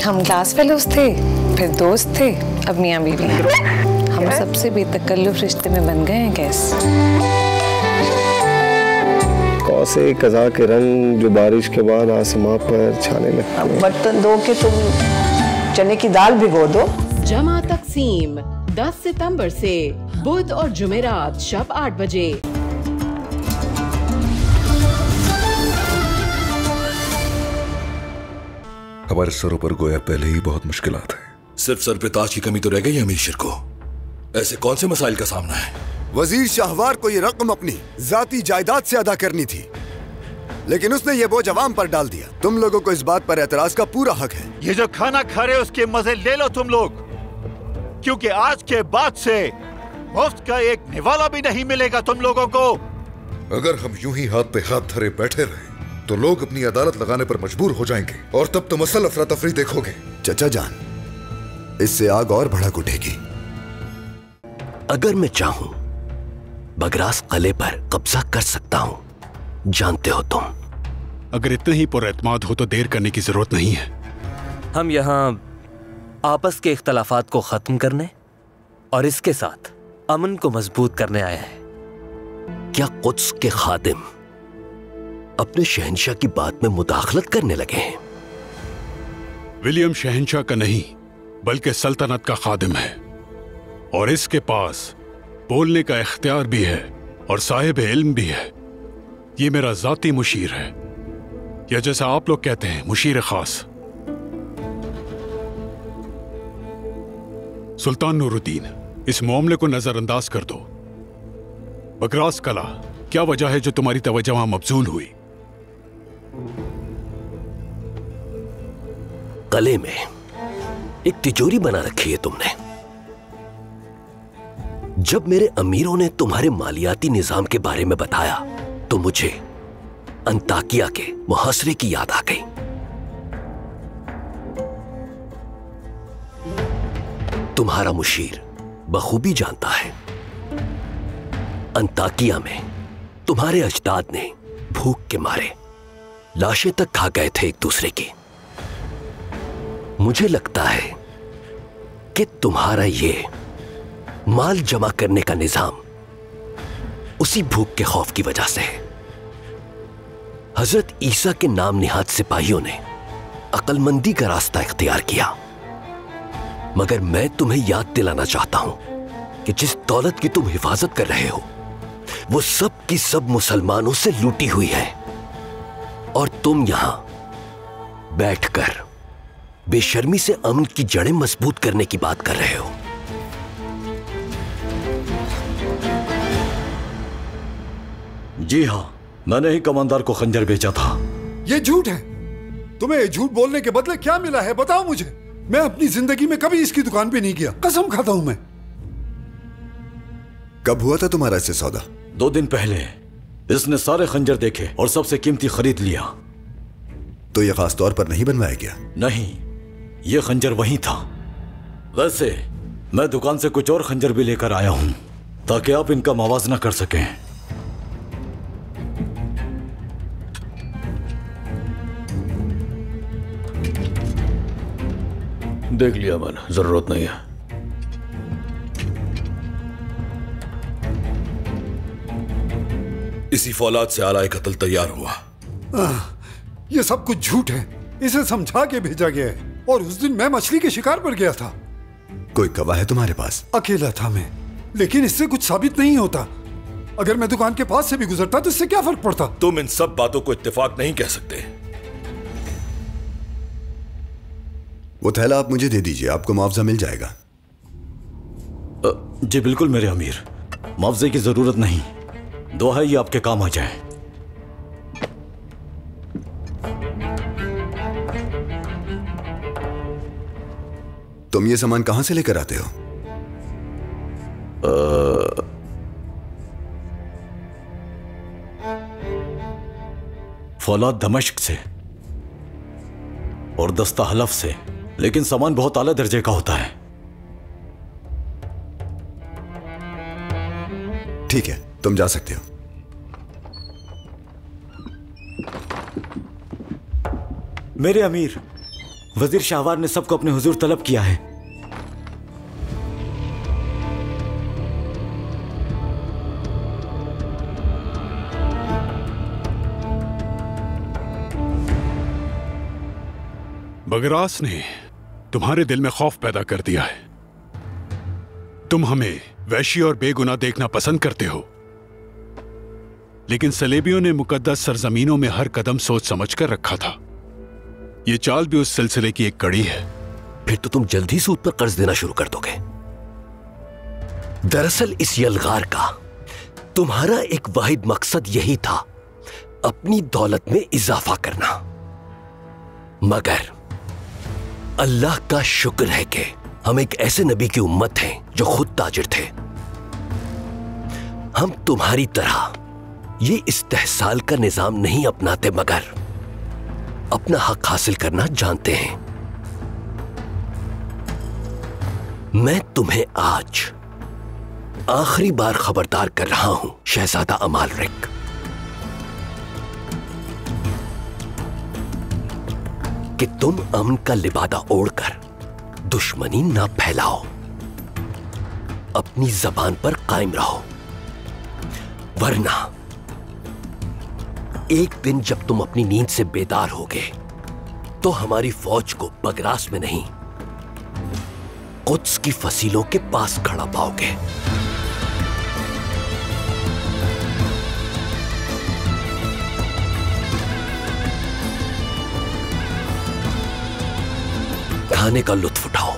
हम class fellows थे, फिर दोस्त थे, अब मियाँ बीवी। हम सबसे बेतकल्लुफ रिश्ते में बन गए हैं गैस। कौसे कज़ा के रंग जो बारिश के बाद आसमां पर छाने लगते हैं। बर्तन धो के तुम चने की दाल भिगो दो। जमा तकसीम 10 सितंबर से बुध और जुमेरात शब 8 बजे। हमारे सरों पर गोया पहले ही बहुत मुश्किलात हैं। सिर्फ सर पे ताज की कमी तो रह गई है अमीर को। ऐसे कौन से मसाइल का सामना है? वजीर शाहवार को ये रकम अपनी जाती जायदाद से अदा करनी थी, लेकिन उसने ये बोझ अवाम पर डाल दिया। तुम लोगों को इस बात पर एतराज का पूरा हक है। ये जो खाना खा रहे हो उसके मजे ले लो तुम लोग, क्योंकि आज के बाद से मुफ्त का एक निवाला भी नहीं मिलेगा तुम लोगों को। अगर हम यूं ही हाथ पे हाथ धरे बैठे रहे तो लोग अपनी अदालत लगाने पर मजबूर हो जाएंगे और तब तुम असल अफरा तफरी देखोगे। चचा जान, इससे आग और भड़क उठेगी। अगर मैं चाहूं बगरास किले पर कब्जा कर सकता हूं, जानते हो तुम। अगर इतने ही पुरएतमाद हो तो देर करने की जरूरत नहीं है। हम यहाँ आपस के इख्तलाफात को खत्म करने और इसके साथ अमन को मजबूत करने आए हैं। क्या कुद्स के खादिम अपने शहंशाह की बात में मुदाखलत करने लगे हैं? विलियम शहंशाह का नहीं बल्कि सल्तनत का खादिम है और इसके पास बोलने का इख्तियार भी है और साहिब इल्म भी है। ये मेरा जाती मुशीर है, या जैसा आप लोग कहते हैं मुशीर खास। सुल्तान नूरुद्दीन, इस मामले को नजरअंदाज कर दो। बगरास कला, क्या वजह है जो तुम्हारी तवज्जो वहां मबजूल हुई? कले में एक तिजोरी बना रखी है तुमने। जब मेरे अमीरों ने तुम्हारे मालियाती निजाम के बारे में बताया तो मुझे अंताकिया के मुहासरे की याद आ गई। तुम्हारा मुशीर बखूबी जानता है, अंताकिया में तुम्हारे अजदाद ने भूख के मारे लाशें तक खा गए थे एक दूसरे की। मुझे लगता है कि तुम्हारा ये माल जमा करने का निजाम उसी भूख के खौफ की वजह से है। हजरत ईसा के नाम निहाद सिपाहियों ने अक्लमंदी का रास्ता इख्तियार किया, मगर मैं तुम्हें याद दिलाना चाहता हूं कि जिस दौलत की तुम हिफाजत कर रहे हो वो सब की सब मुसलमानों से लूटी हुई है, और तुम यहां बैठकर बेशर्मी से अमन की जड़ें मजबूत करने की बात कर रहे हो। जी हां, मैंने ही कमांडर को खंजर बेचा था। ये झूठ है। तुम्हें झूठ बोलने के बदले क्या मिला है बताओ मुझे। मैं अपनी जिंदगी में कभी इसकी दुकान पे नहीं गया, कसम खाता हूं मैं। कब हुआ था तुम्हारा इससे सौदा? 2 दिन पहले। इसने सारे खंजर देखे और सबसे कीमती खरीद लिया। तो ये खास तौर पर नहीं बनवाया गया? नहीं, ये खंजर वही था। वैसे मैं दुकान से कुछ और खंजर भी लेकर आया हूं ताकि आप इनका मुवाजना कर सकें। देख लिया मैंने, जरूरत नहीं है। इसी फौलाद से आला कत्ल तैयार हुआ। ये सब कुछ झूठ है। इसे समझा के भेजा गया है, और उस दिन मैं मछली के शिकार पर गया था। कोई गवाह है तुम्हारे पास? अकेला था मैं, लेकिन इससे कुछ साबित नहीं होता। अगर मैं दुकान के पास से भी गुजरता तो इससे क्या फर्क पड़ता? तुम इन सब बातों को इत्तेफाक नहीं कह सकते। वो थैला आप मुझे दे दीजिए, आपको मुआवजा मिल जाएगा। जी बिल्कुल मेरे अमीर, मुआवजे की जरूरत नहीं। दुआ है ये आपके काम आ जाए। तुम ये सामान कहां से लेकर आते हो? फौलाद दमिश्क से और दस्ता हलफ से, लेकिन सामान बहुत आला दर्जे का होता है। ठीक है, तुम जा सकते हो। मेरे अमीर, वजीर शाहवार ने सबको अपने हुजूर तलब किया है। बगरास ने तुम्हारे दिल में खौफ पैदा कर दिया है। तुम हमें वैशी और बेगुनाह देखना पसंद करते हो, लेकिन सलेबियों ने मुकद्दस सरजमीनों में हर कदम सोच समझ कर रखा था। ये चाल भी उस सिलसिले की एक कड़ी है। फिर तो तुम जल्दी सूद पर कर्ज देना शुरू कर दोगे। दरअसल इस यलगार का तुम्हारा एक वाहिद मकसद यही था, अपनी दौलत में इजाफा करना। मगर अल्लाह का शुक्र है कि हम एक ऐसे नबी की उम्मत हैं जो खुद ताजिर थे। हम तुम्हारी तरह ये इस्तेहसाल का निजाम नहीं अपनाते, मगर अपना हक हासिल करना जानते हैं। मैं तुम्हें आज आखिरी बार खबरदार कर रहा हूं शहजादा अमालरिक, कि तुम अमन का लिबादा ओढ़कर दुश्मनी ना फैलाओ। अपनी जबान पर कायम रहो, वरना एक दिन जब तुम अपनी नींद से बेदार होगे तो हमारी फौज को बगरास में नहीं, कुद्स की फसीलों के पास खड़ा पाओगे। खाने का लुत्फ उठाओ।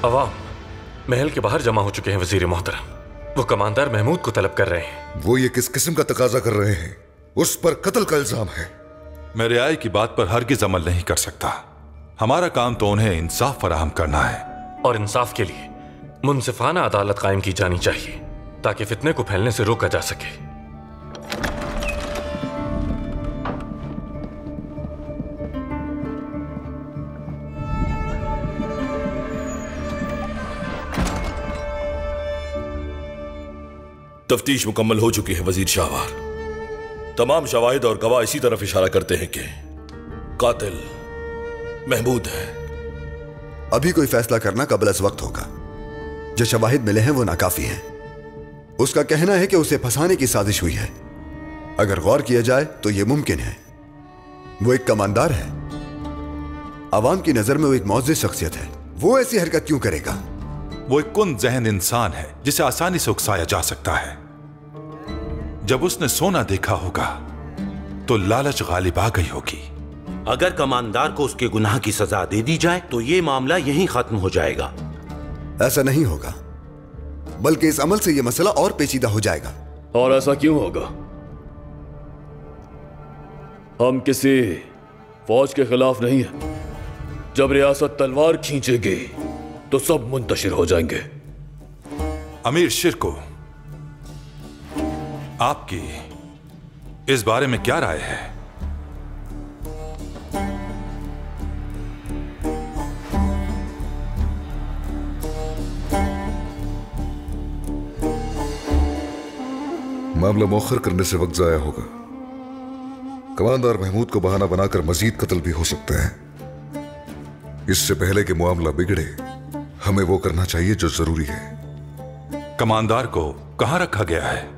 अवाम महल के बाहर जमा हो चुके हैं वजीर मोहतरम। वो कमांडर महमूद को तलब कर रहे हैं। वो ये किस किस्म का तकाजा कर रहे हैं? उस पर कत्ल का इल्जाम है। मैं रियाई की बात पर हरगिज अमल नहीं कर सकता। हमारा काम तो उन्हें इंसाफ फराहम करना है, और इंसाफ के लिए मुनसिफाना अदालत कायम की जानी चाहिए ताकि फितने को फैलने से रोका जा सके। तफ्तीश मुकम्मल हो चुकी है वजीर शाहवार। तमाम शवाहिद और गवाह इसी तरफ इशारा करते हैं कि कातिल महमूद है। अभी कोई फैसला करना कबल अज़ वक्त होगा। जो शवाहिद मिले हैं वो नाकाफी हैं। उसका कहना है कि उसे फंसाने की साजिश हुई है। अगर गौर किया जाए तो यह मुमकिन है। वो एक कमांडर है, आवाम की नजर में वो एक मुअज़्ज़िज़ शख्सियत है। वो ऐसी हरकत क्यों करेगा? वो एक कुन जहन इंसान है जिसे आसानी से उकसाया जा सकता है। जब उसने सोना देखा होगा तो लालच गालिब आ गई होगी। अगर कमांडर को उसके गुनाह की सजा दे दी जाए तो ये मामला यहीं खत्म हो जाएगा। ऐसा नहीं होगा, बल्कि इस अमल से यह मसला और पेचीदा हो जाएगा। और ऐसा क्यों होगा? हम किसी फौज के खिलाफ नहीं है। जब रियासत तलवार खींचेगी तो सब मुंतशिर हो जाएंगे। अमीर शिरको, आपकी इस बारे में क्या राय है? मामला मौखर करने से वक्त जाया होगा। कमांडर महमूद को बहाना बनाकर मजीद कत्ल भी हो सकते हैं। इससे पहले कि मामला बिगड़े, हमें वो करना चाहिए जो जरूरी है। कमांडर को कहां रखा गया है?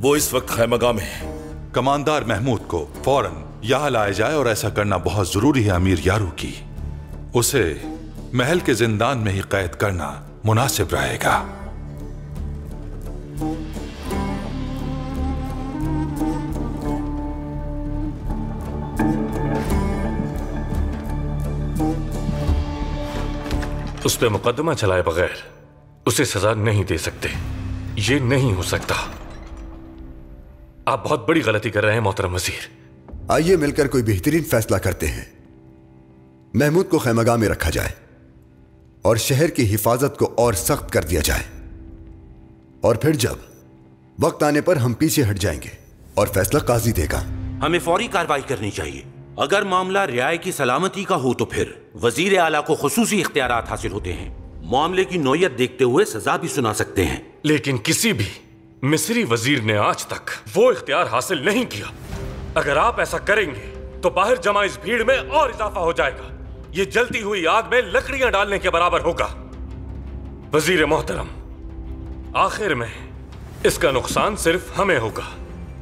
वो इस वक्त खैमगाह में है। कमांडर महमूद को फौरन यहां लाया जाए और ऐसा करना बहुत जरूरी है अमीर यारू की। उसे महल के जिंदान में ही कैद करना मुनासिब रहेगा। उस पर मुकदमा चलाए बगैर उसे सजा नहीं दे सकते। ये नहीं हो सकता। आप बहुत बड़ी गलती कर रहे हैं मोहतरम वजीर। आइए मिलकर कोई बेहतरीन फैसला करते हैं। महमूद को खैमगाह में रखा जाए और शहर की हिफाजत को और सख्त कर दिया जाए, और फिर जब वक्त आने पर हम पीछे हट जाएंगे और फैसला काजी देगा। हमें फौरी कार्रवाई करनी चाहिए। अगर मामला रियाए की सलामती का हो तो फिर वजीर आला को खुसूसी इख्तियारात हासिल होते हैं। मामले की नौयत देखते हुए सजा भी सुना सकते हैं। लेकिन किसी भी मिस्री वजीर ने आज तक वो इख्तियार हासिल नहीं किया। अगर आप ऐसा करेंगे तो बाहर जमा इस भीड़ में और इजाफा हो जाएगा। ये जलती हुई आग में लकड़ियां डालने के बराबर होगा। वजीर मोहतरम, आखिर में इसका नुकसान सिर्फ हमें होगा,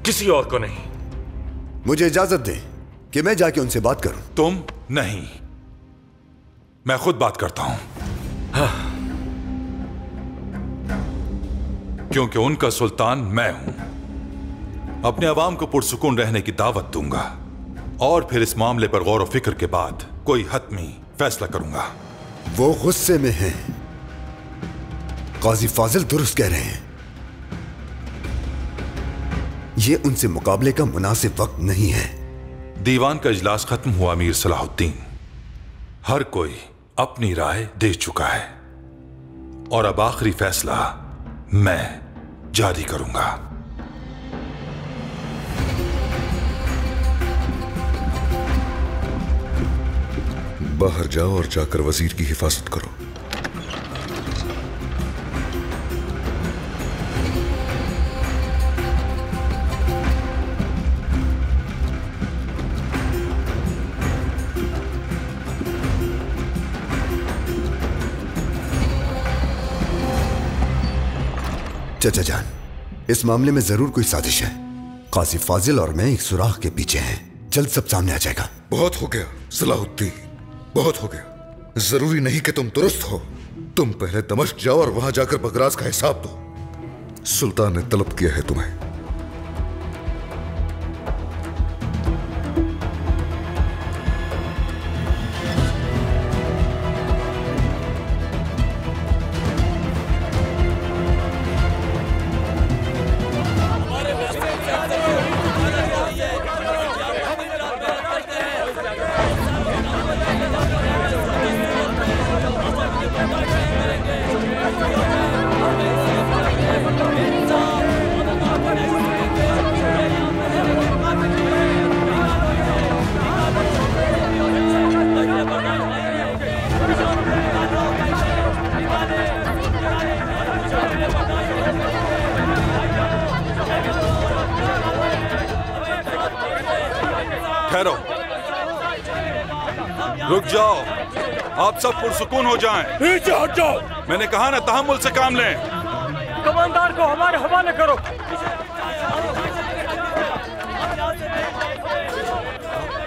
किसी और को नहीं। मुझे इजाजत दें कि मैं जाके उनसे बात करूं। तुम नहीं, मैं खुद बात करता हूं। हाँ। क्योंकि उनका सुल्तान मैं हूं। अपने अवाम को पुरसुकून रहने की दावत दूंगा और फिर इस मामले पर गौर व फिक्र के बाद कोई हतमी फैसला करूंगा। वो गुस्से में हैं। काजी फाजिल दुरुस्त कह रहे हैं। ये उनसे मुकाबले का मुनासिब वक्त नहीं है। दीवान का इजलास खत्म हुआ अमीर सलाहुद्दीन। हर कोई अपनी राय दे चुका है और अब आखिरी फैसला मैं जारी करूंगा। बाहर जाओ और जाकर वजीर की हिफाजत करो। चाचा जान, इस मामले में जरूर कोई साजिश है। काजी फाजिल और मैं एक सुराख के पीछे हैं। जल्द सब सामने आ जाएगा। बहुत हो गया सलाहुद्दीन, बहुत हो गया। जरूरी नहीं कि तुम दुरुस्त हो। तुम पहले दमिश्क जाओ और वहां जाकर बगराज का हिसाब दो। सुल्तान ने तलब किया है तुम्हें। ठहरो, रुक जाओ। आप सब पुरसुकून हो जाएं। पीछे हट जाओ। मैंने कहा ना, तहम्मुल से काम लें। कमांडर को हमारे हवाले करो।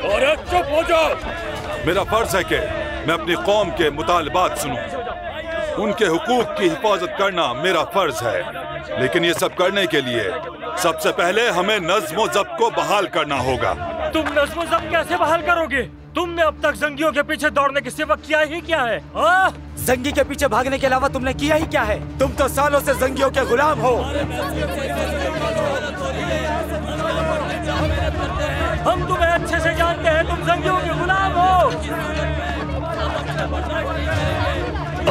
और चुप हो जाओ। मेरा फर्ज है कि मैं अपनी कौम के मुतालबात सुनूं। उनके हुकूक की हिफाजत करना मेरा फर्ज है, लेकिन ये सब करने के लिए सबसे पहले हमें नज्म व ज़ब्त को बहाल करना होगा। तुम नज्म व ज़ब्त कैसे बहाल करोगे? तुमने अब तक जंगियों के पीछे दौड़ने के सिवा किया ही क्या है? जंगी के पीछे भागने के अलावा तुमने किया ही क्या है? तुम तो सालों से जंगियों के गुलाम हो। हम तुम्हें अच्छे से जानते हैं, तुम जंगियों के गुलाम हो।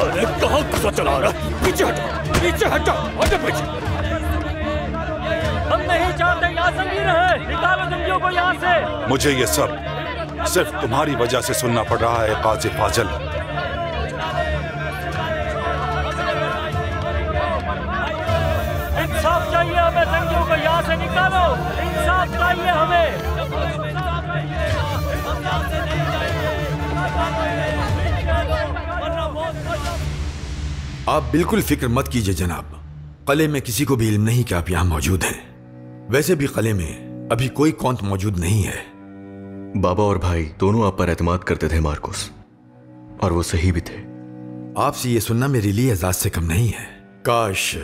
अरे कहाँ गुस्सा चला रहा? पीछे हटो, पीछे हटो, हटो पीछे। हम नहीं चाहते यहाँ जंगी रहे। निकालो जंगियों को यहाँ से। मुझे ये सब सिर्फ तुम्हारी वजह से सुनना पड़ रहा है काजी फाजिल। इंसाफ चाहिए हमें, जंगियों को यहाँ से निकालो। इंसाफ चाहिए हमें। आप बिल्कुल फिक्र मत कीजिए जनाब। कले में किसी को भी इल्म नहीं कि आप यहाँ मौजूद हैं। वैसे भी कले में अभी कोई कौंत मौजूद नहीं है। बाबा और भाई दोनों आप पर एतमाद करते थे मार्कुस, और वो सही भी थे। आपसे ये सुनना मेरे लिए एजाज से कम नहीं है। काश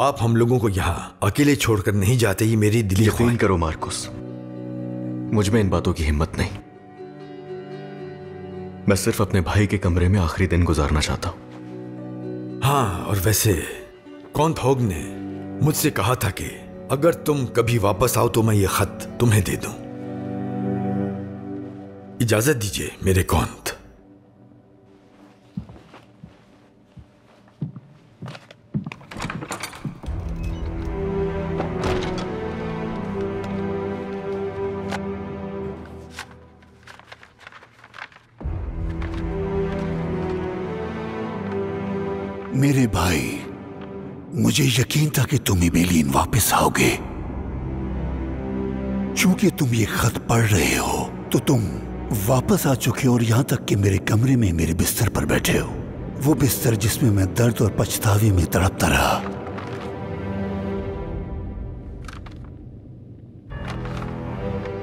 आप हम लोगों को यहाँ अकेले छोड़कर नहीं जाते। ये मेरी दिली यकीन करो मार्कुस, मुझ में इन बातों की हिम्मत नहीं। मैं सिर्फ अपने भाई के कमरे में आखिरी दिन गुजारना चाहता हूं। हाँ, और वैसे कौन थोग ने मुझसे कहा था कि अगर तुम कभी वापस आओ तो मैं ये खत तुम्हें दे दूं। इजाजत दीजिए मेरे कौंत। मेरे भाई, मुझे यकीन था कि तुम इबेलियन वापस आओगे। चूंकि तुम ये खत पढ़ रहे हो तो तुम वापस आ चुके हो, और यहां तक कि मेरे कमरे में मेरे बिस्तर पर बैठे हो। वो बिस्तर जिसमें मैं दर्द और पछतावे में तड़पता रहा।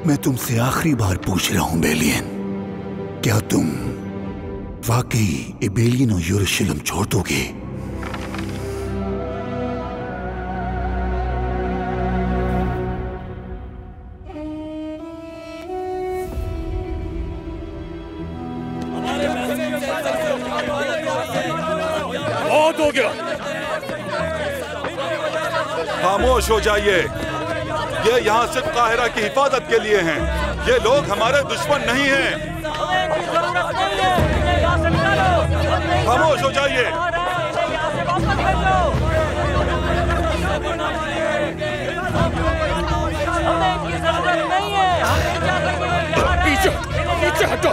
मैं तुमसे आखिरी बार पूछ रहा हूं बेलियन, क्या तुम वाकई इबेलियन और यरूशलेम छोड़ दोगे? बहुत हो गया। खामोश हो जाइए। ये यहाँ सिर्फ काहिरा की हिफाजत के लिए हैं। ये लोग हमारे दुश्मन नहीं हैं। खामोश हो जाइए। पीछे पीछे हटो।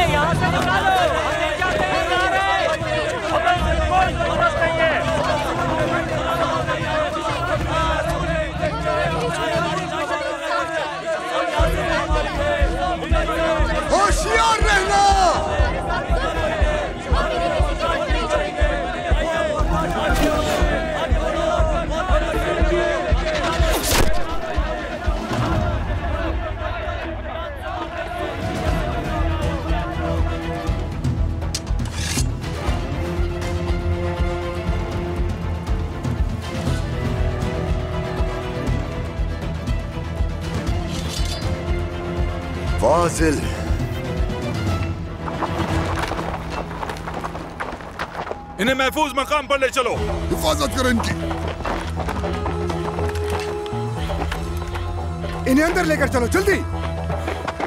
यहाँ से निकालो। होशियार रहना। फाजिल, इन्हें महफूज मकाम पर ले चलो। हिफाजत करो इनकी। इन्हें अंदर लेकर चलो जल्दी।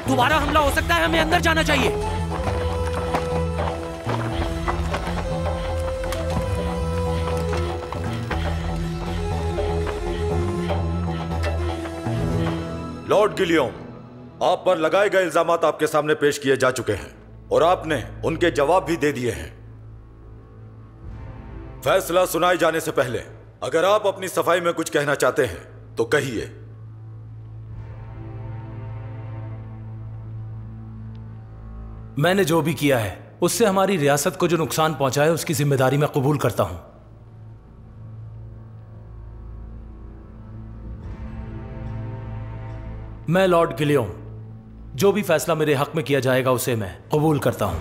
दोबारा हमला हो सकता है, हमें अंदर जाना चाहिए। लॉर्ड गिलियम, आप पर लगाए गए इल्जामात आपके सामने पेश किए जा चुके हैं और आपने उनके जवाब भी दे दिए हैं। फैसला सुनाए जाने से पहले अगर आप अपनी सफाई में कुछ कहना चाहते हैं तो कहिए। मैंने जो भी किया है उससे हमारी रियासत को जो नुकसान पहुंचा है उसकी जिम्मेदारी मैं कबूल करता हूं। मैं लॉर्ड गिलियम, जो भी फैसला मेरे हक में किया जाएगा उसे मैं कबूल करता हूं।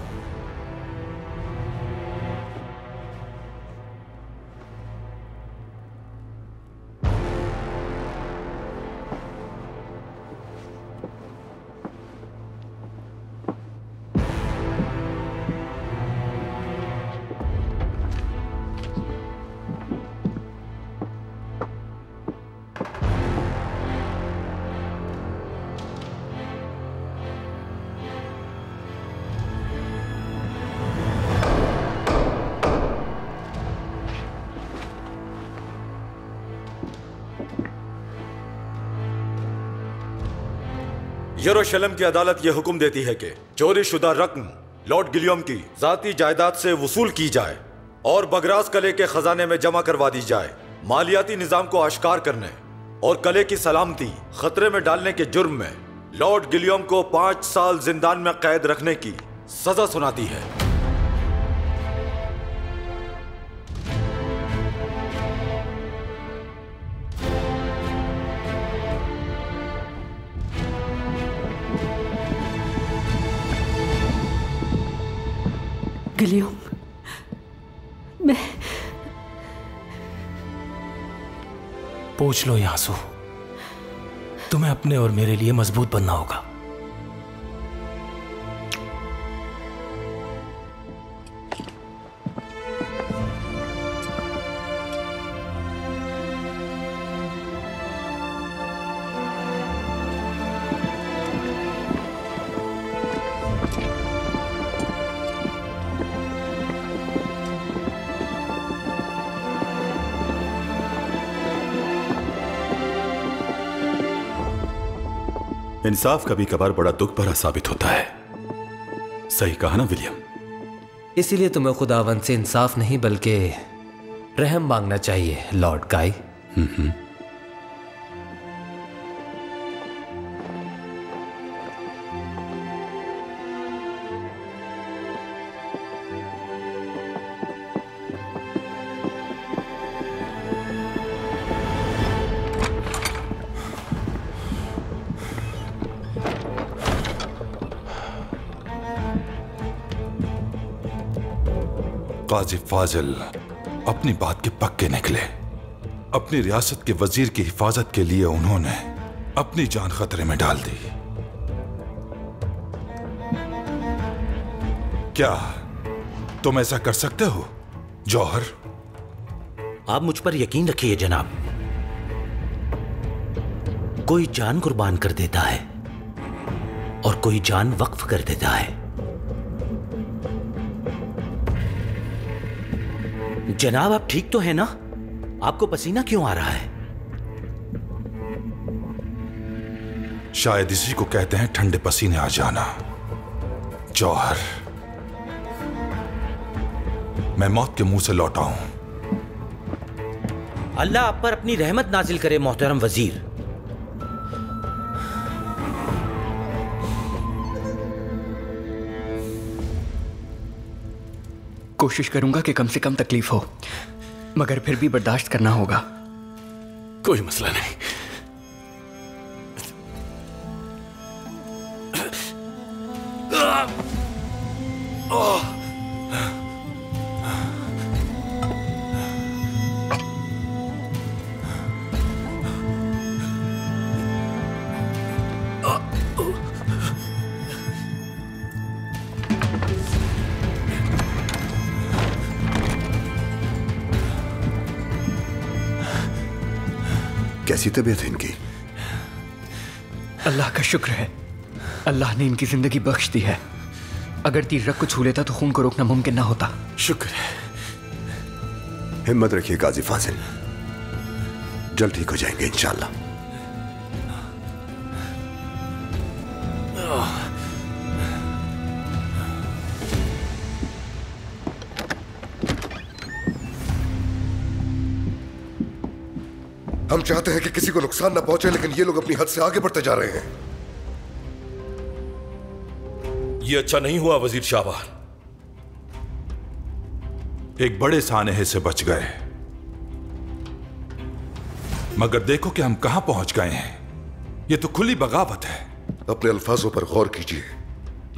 यरूशलेम की अदालत यह हुक्म देती है कि चोरी शुदा रकम लॉर्ड गिलियम की जाती जायदाद से वसूल की जाए और बगरास कले के खजाने में जमा करवा दी जाए। मालियाती निजाम को आश्कार करने और कले की सलामती खतरे में डालने के जुर्म में लॉर्ड गिलियम को 5 साल जिंदान में कैद रखने की सजा सुनाती है। गिलियम, मैं पूछ लो यासू, तुम्हें अपने और मेरे लिए मजबूत बनना होगा। इंसाफ कभी कभार बड़ा दुख भरा साबित होता है। सही कहा ना विलियम? इसीलिए तुम्हें खुदावंद से इंसाफ नहीं बल्कि रहम मांगना चाहिए लॉर्ड काई। काजी फाजिल अपनी बात के पक्के निकले। अपनी रियासत के वजीर की हिफाजत के लिए उन्होंने अपनी जान खतरे में डाल दी। क्या तुम ऐसा कर सकते हो जौहर? आप मुझ पर यकीन रखिए जनाब, कोई जान कुर्बान कर देता है और कोई जान वक्फ कर देता है। जनाब आप ठीक तो है ना? आपको पसीना क्यों आ रहा है? शायद इसी को कहते हैं ठंडे पसीने आ जाना। जौहर, मैं मौत के मुंह से लौटा हूं। अल्लाह आप पर अपनी रहमत नाजिल करे मोहतरम वजीर। कोशिश करूंगा कि कम से कम तकलीफ हो, मगर फिर भी बर्दाश्त करना होगा। कोई मसला नहीं। कैसी तबीयत है इनकी? अल्लाह का शुक्र है, अल्लाह ने इनकी जिंदगी बख्श दी है। अगर तीर रग को छू लेता तो खून को रोकना मुमकिन ना होता। शुक्र है। हिम्मत रखिए काजी फाजिल, जल्द ठीक हो जाएंगे इंशाल्लाह। हम चाहते हैं कि किसी को नुकसान न पहुंचे, लेकिन ये लोग अपनी हद से आगे बढ़ते जा रहे हैं। ये अच्छा नहीं हुआ वजीर शाहबार। एक बड़े सानहे से बच गए, मगर देखो कि हम कहां पहुंच गए हैं। ये तो खुली बगावत है। अपने अल्फाजों पर गौर कीजिए।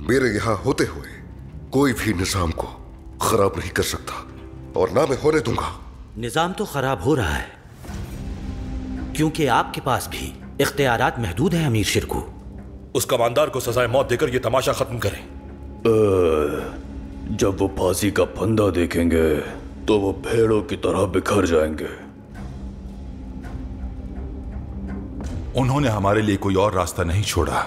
मेरे यहां होते हुए कोई भी निजाम को खराब नहीं कर सकता, और ना मैं होने दूंगा। निजाम तो खराब हो रहा है, क्योंकि आपके पास भी इख्तियारात महदूद हैं अमीर शिरकू। उस कमांडर को सजाए मौत देकर ये तमाशा खत्म करें। जब वो फांसी का फंदा देखेंगे तो वो भेड़ों की तरह बिखर जाएंगे। उन्होंने हमारे लिए कोई और रास्ता नहीं छोड़ा।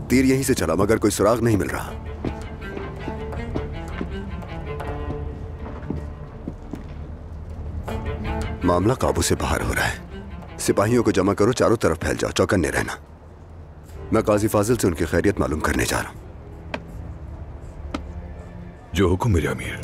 तीर यहीं से चला, मगर कोई सुराग नहीं मिल रहा। मामला काबू से बाहर हो रहा है। सिपाहियों को जमा करो, चारों तरफ फैल जाओ, चौकन्ने रहना। मैं काजी फाजिल से उनकी खैरियत मालूम करने जा रहा हूं। जो हुक्म मेरे अमीर।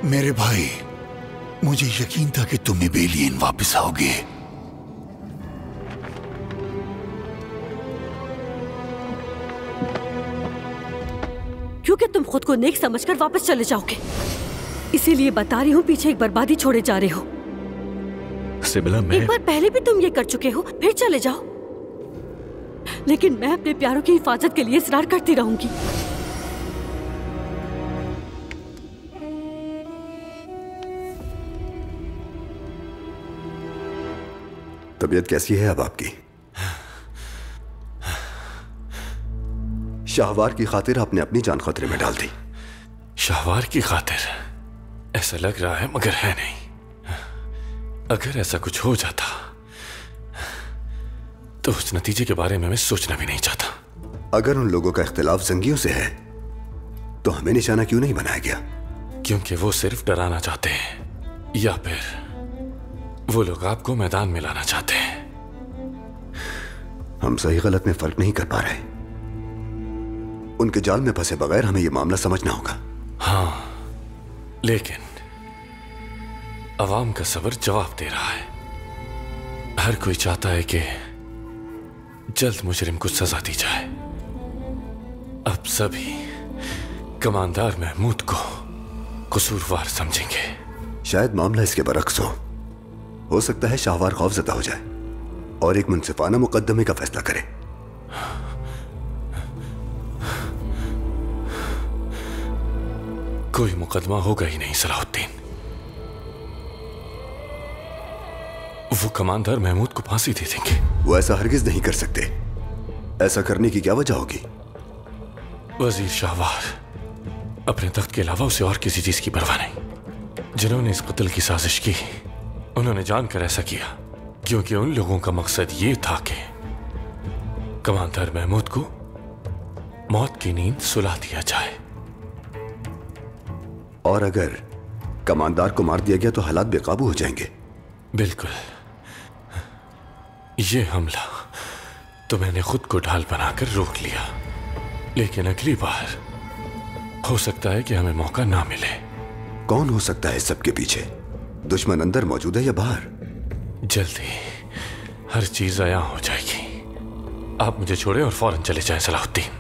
मेरे भाई, मुझे यकीन था कि तुम इबेलियन वापस आओगे। खुद को नेक समझकर वापस चले जाओगे। इसीलिए बता रही हूँ, पीछे एक बर्बादी छोड़े जा रहे हो। सिबिला, मैं एक बार पहले भी तुम ये कर चुके हो, फिर चले जाओ। लेकिन मैं अपने प्यारों की हिफाजत के लिए इसरार करती रहूंगी। तबीयत कैसी है अब आपकी? शाहवार की खातिर आपने अपनी जान खतरे में डाल दी। शाहवार की खातिर? ऐसा लग रहा है मगर है नहीं। अगर ऐसा कुछ हो जाता तो उस नतीजे के बारे में मैं सोचना भी नहीं चाहता। अगर उन लोगों का इख्तिलाफ जंगियों से है तो हमें निशाना क्यों नहीं बनाया गया? क्योंकि वो सिर्फ डराना चाहते हैं, या फिर वो लोग आपको मैदान में लाना चाहते हैं। हम सही गलत में फर्क नहीं कर पा रहे। उनके जाल में फंसे बगैर हमें यह मामला समझना होगा। हाँ, लेकिन अवाम का सब्र जवाब दे रहा है। हर कोई चाहता है कि जल्द मुजरिम को सजा दी जाए। अब सभी कमांडर महमूद को कसूरवार समझेंगे। शायद मामला इसके बरक्स हो सकता है शाहवार खौफजदा हो जाए और एक मुनसिफाना मुकदमे का फैसला करे। कोई मुकदमा होगा ही नहीं सलाहुद्दीन। वो कमांडर महमूद को फांसी दे देंगे। वो ऐसा हरगिज नहीं कर सकते। ऐसा करने की क्या वजह होगी? वजीर शाहवार अपने तख्त के अलावा उसे और किसी चीज की परवाह नहीं। जिन्होंने इस कत्ल की साजिश की उन्होंने जानकर ऐसा किया क्योंकि उन लोगों का मकसद ये था कि कमांडर महमूद को मौत की नींद सुला दिया जाए। और अगर कमांडर को मार दिया गया तो हालात बेकाबू हो जाएंगे। बिल्कुल। ये हमला तो मैंने खुद को ढाल बनाकर रोक लिया, लेकिन अगली बार हो सकता है कि हमें मौका ना मिले। कौन हो सकता है सबके पीछे? दुश्मन अंदर मौजूद है या बाहर? जल्दी हर चीज आया हो जाएगी। आप मुझे छोड़े और फौरन चले जाएं सलाहुद्दीन।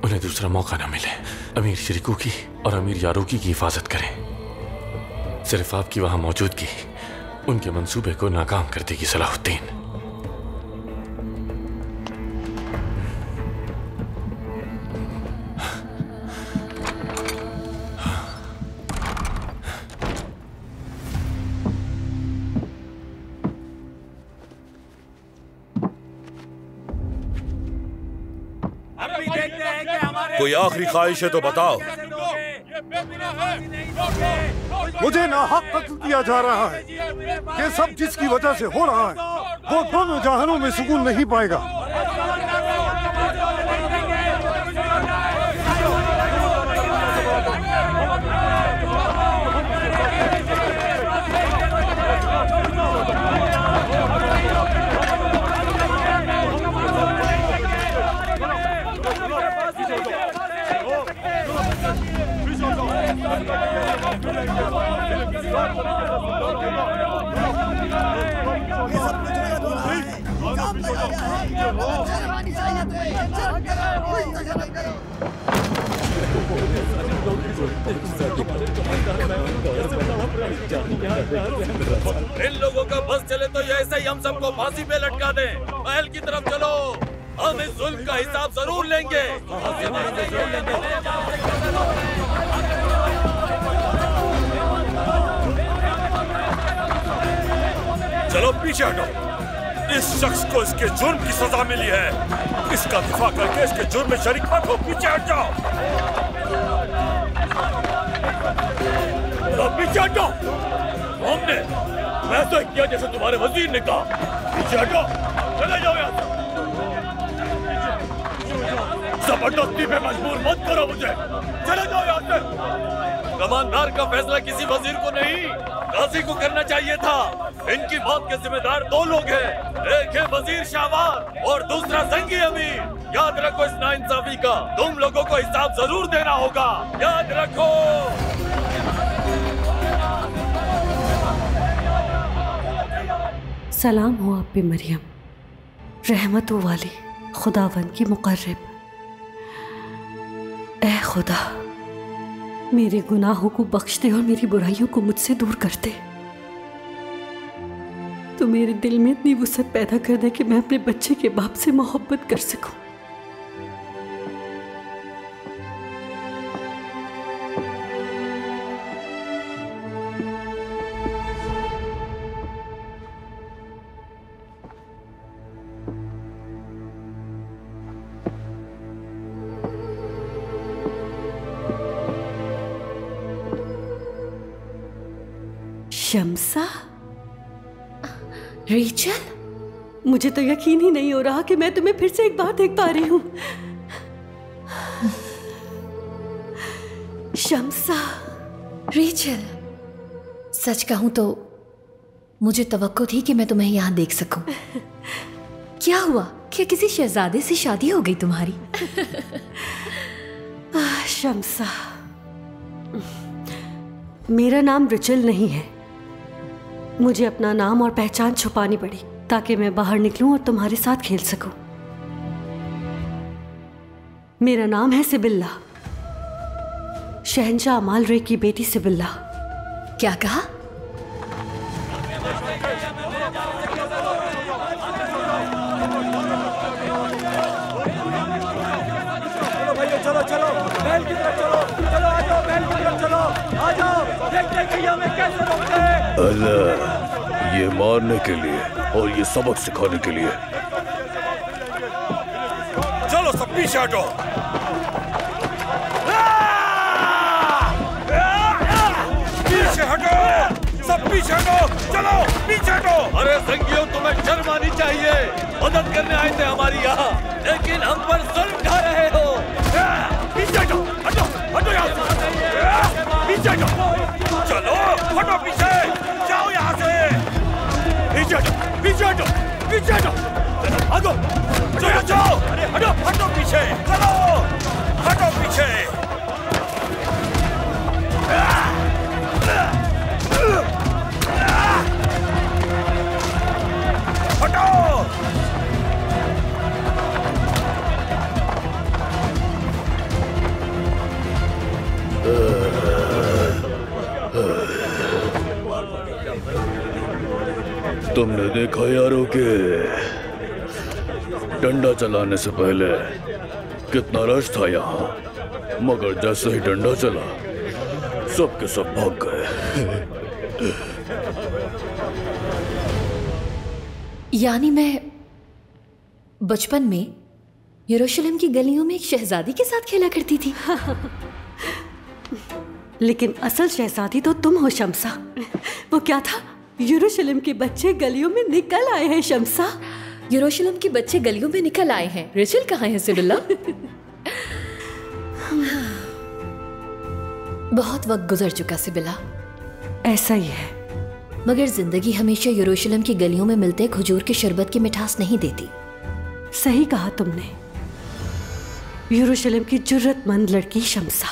उन्हें दूसरा मौका ना मिले। अमीर शरीकों की और अमीर यारूकी की हिफाजत करें। सिर्फ आपकी वहां मौजूदगी उनके मंसूबे को नाकाम कर देगी सलाहुद्दीन। कोई आखिरी ख्वाहिश है तो बताओ। मुझे नाहक कत्ल किया जा रहा है। ये सब जिसकी वजह से हो रहा है वो दोनों जहानों में सुकून नहीं पाएगा। इन लोगों का बस चले तो ये ऐसे ही हम सबको फांसी पे लटका दें। महल की तरफ चलो, हम इस जुल्म का हिसाब जरूर लेंगे। चलो पीछे हटो। इस शख्स को इसके जुर्म की सजा मिली है। इसका दिफा करके इसके जुर्म में शरीक मत हो। पीछे हट जाओ। पीछे हटो। हमने वैसा ही किया जैसे तुम्हारे वजीर ने कहा। पीछे हटो, चले जाओ यहाँ से। जबरदस्ती पे मजबूर मत करो मुझे। चले जाओ यहाँ से। कमांडर का फैसला किसी वजीर को नहीं, गाजी को करना चाहिए था। इनकी मौत के जिम्मेदार दो लोग हैं। एक है वजीर शाहवार और दूसरा जंगी अमीर। याद रखो इस नाइंसाफी का तुम लोगों को हिसाब जरूर देना होगा। याद रखो। सलाम हो आप पे मरियम, रहमतों वाली, खुदावन की मुकर्रब। ए खुदा, मेरे गुनाहों को बख्श दे और मेरी बुराइयों को मुझसे दूर कर दे। तो मेरे दिल में इतनी वुसअत पैदा कर दे कि मैं अपने बच्चे के बाप से मोहब्बत कर सकूं। शम्सा, रेचल, मुझे तो यकीन ही नहीं हो रहा कि मैं तुम्हें फिर से एक बार देख पा रही हूं। शम्सा। रेचल, सच कहूं तो मुझे तवक्को थी कि मैं तुम्हें यहां देख सकूं। क्या हुआ? क्या किसी शहजादे से शादी हो गई तुम्हारी? शम्सा, मेरा नाम रिचल नहीं है। मुझे अपना नाम और पहचान छुपानी पड़ी ताकि मैं बाहर निकलूं और तुम्हारे साथ खेल सकूं। मेरा नाम है सिबिल्ला, शहंशाह अमाल रे की बेटी सिबिल्ला। क्या कहा? चलो चलो महल की तरफ चलो, चलो आ जाओ महल की तरफ चलो, आ जाओ, देखते हैं कि हमें कैसे रोकते हैं। अल्लाह, ये मारने के लिए और ये सबक सिखाने के लिए। चलो सब पीछे हटो। पीछे हटो, सब पीछे हटो, चलो पीछे हटो। अरे संगियों, तुम्हें शर्म आनी चाहिए। मदद करने आए थे हमारी यहाँ, लेकिन हम पर जुल्म ढा रहे हो। पीछे हटो, हटो, हटो यहाँ से, पीछे हटो, चलो हटो पीछे, जाओ यहाँ से, पीछे हटो, पीछे हटो, पीछे हटो, हटो, चलो जाओ, हटो, हटो पीछे, चलो, हटो पीछे। हटो। तुमने देखा यारों के डंडा चलाने से पहले कितना रश था यहाँ, मगर जैसे ही डंडा चला सब के सब भाग गए। यानी मैं बचपन में यरूशलेम की गलियों में एक शहजादी के साथ खेला करती थी। लेकिन असल शहजादी तो तुम हो शम्सा। वो क्या था? यरूशलेम के बच्चे गलियों में निकल आए हैं शम्सा। यरूशलेम के बच्चे गलियों में निकल आए हैं। रेचल कहाँ है सिबिल्ला? बहुत वक्त गुजर चुका सिबिल्ला। ऐसा ही है, मगर जिंदगी हमेशा यरूशलेम की गलियों में मिलते खजूर के शरबत की मिठास नहीं देती। सही कहा तुमने। यरूशलेम की जुर्रतमंद लड़की शम्सा,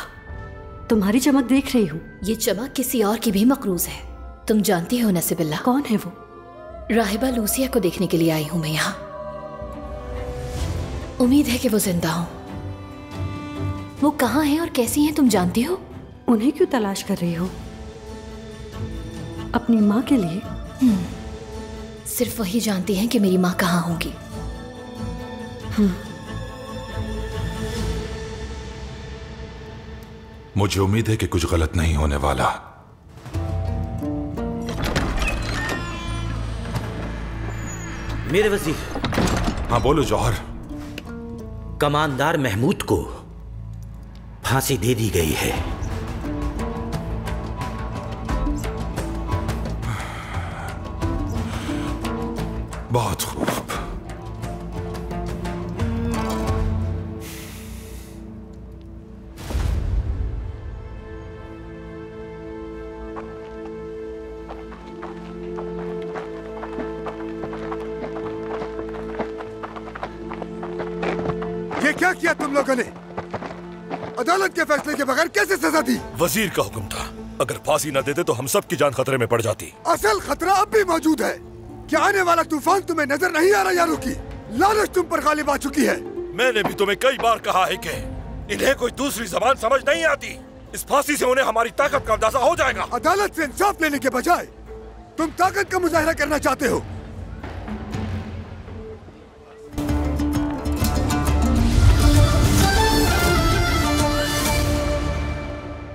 तुम्हारी चमक देख रही हूँ। ये चमक किसी और की भी मकरूज है। तुम जानती हो ना सिबिल्ला? कौन है वो? राहिबा लूसिया को देखने के लिए आई हूं मैं यहाँ। उम्मीद है कि वो जिंदा हो। वो कहाँ हैं और कैसी हैं तुम जानती हो? उन्हें क्यों तलाश कर रही हो? अपनी माँ के लिए? सिर्फ वही जानती हैं कि मेरी माँ कहाँ होंगी। मुझे उम्मीद है कि कुछ गलत नहीं होने वाला। मेरे वजीर। हाँ बोलो जौहर। कमांडर महमूद को फांसी दे दी गई है। बहुत खूब। ये क्या किया तुम लोगों ने? अदालत के फैसले के बगैर कैसे सजा दी? वजीर का हुक्म था, अगर फांसी न देते तो हम सब की जान खतरे में पड़ जाती। असल खतरा अब भी मौजूद है। क्या आने वाला तूफान तुम्हें नजर नहीं आ रहा यारों की? लालच तुम पर गालिब आ चुकी है। मैंने भी तुम्हें कई बार कहा है कि इन्हें कोई दूसरी जबान समझ नहीं आती। इस फांसी से उन्हें हमारी ताकत का अंदाजा हो जाएगा। अदालत से इंसाफ लेने के बजाय तुम ताकत का मुजाहरा करना चाहते हो।